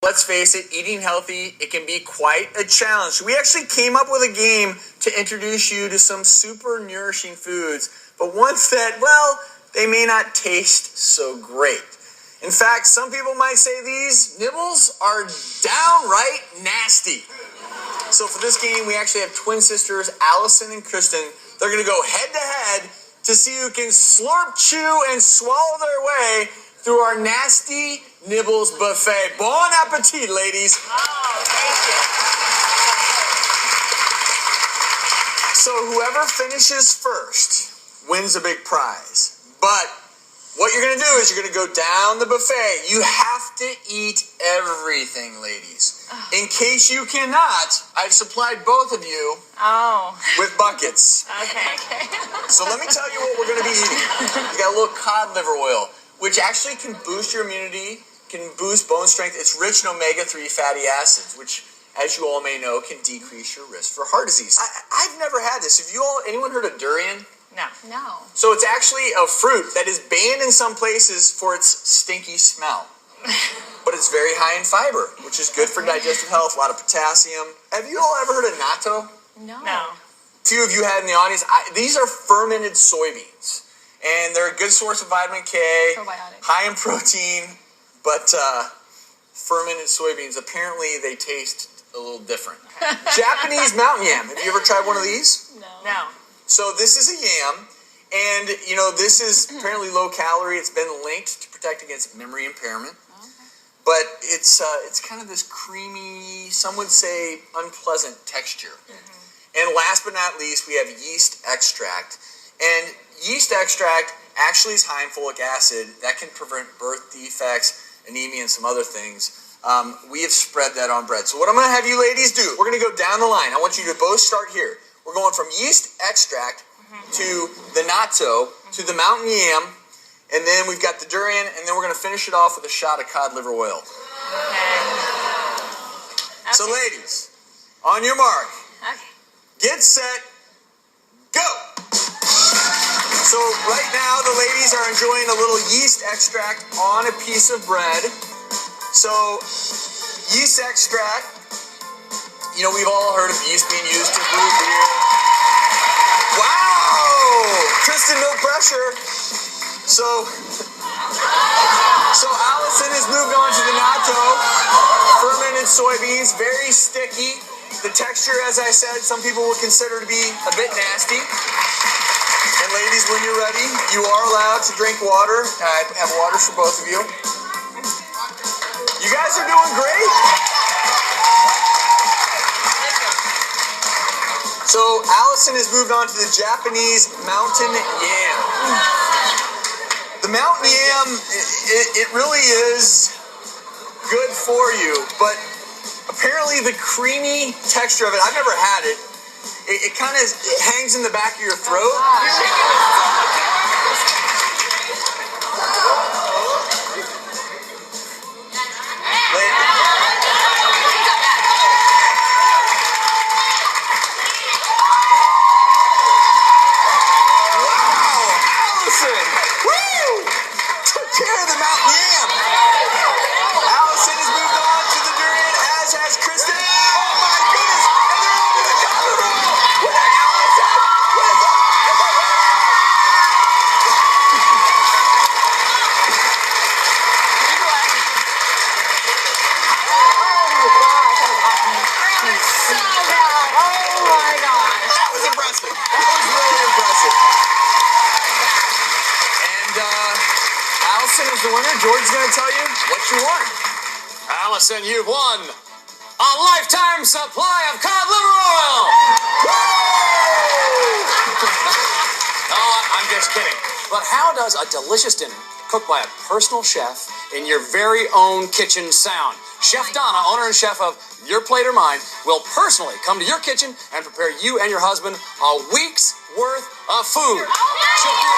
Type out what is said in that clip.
Let's face it, eating healthy, it can be quite a challenge. We actually came up with a game to introduce you to some super nourishing foods, but ones that, well, they may not taste so great. In fact, some people might say these nibbles are downright nasty. So for this game, we actually have twin sisters, Allison and Kristen. They're going to go head to head to see who can slurp, chew, and swallow their way through our nasty nibbles buffet. Bon appetit, ladies. Oh, thank you. So whoever finishes first wins a big prize. But what you're going to do is you're going to go down the buffet. You have to eat everything, ladies. In case you cannot, I've supplied both of you with buckets. Okay. So let me tell you what we're going to be eating. You got a little cod liver oil, which actually can boost your immunity, can boost bone strength. It's rich in omega-3 fatty acids, which, as you all may know, can decrease your risk for heart disease. I've never had this. Have anyone heard of durian? No. So it's actually a fruit that is banned in some places for its stinky smell. But it's very high in fiber, which is good for digestive health, a lot of potassium. Have you all ever heard of natto? No. A few of you had in the audience. These are fermented soybeans. And they're a good source of vitamin K, Probiotic. high in protein, but fermented soybeans, apparently they taste a little different. Japanese mountain yam. Have you ever tried one of these? No. So this is a yam, and this is apparently low calorie. It's been linked to protect against memory impairment. But it's kind of this creamy, some would say unpleasant texture. And last but not least, we have yeast extract. And yeast extract actually is high in folic acid. That can prevent birth defects, anemia, and some other things. We have spread that on bread. So what I'm going to have you ladies do, we're going to go down the line. I want you to both start here. We're going from yeast extract to the natto to the mountain yam, and then we've got the durian, and then we're going to finish it off with a shot of cod liver oil. Okay. So ladies, on your mark, get set, go! So right now the ladies are enjoying a little yeast extract on a piece of bread. So yeast extract, we've all heard of yeast being used to brew beer. Wow! Kristen, no pressure. So Allison has moved on to the natto, fermented soybeans, very sticky. The texture, as I said, some people would consider to be a bit nasty. And ladies, when you're ready, you are allowed to drink water. I have waters for both of you. You guys are doing great. So Allison has moved on to the Japanese mountain yam. The mountain yam, it really is good for you, but apparently the creamy texture of it, I've never had it. It kind of hangs in the back of your throat. The winner, George's going to tell you what you won. Allison, you've won a lifetime supply of cod liver oil. No, I'm just kidding. But how does a delicious dinner cooked by a personal chef in your very own kitchen sound? Chef Donna, owner and chef of Your Plate or Mine, will personally come to your kitchen and prepare you and your husband a week's worth of food. She'll do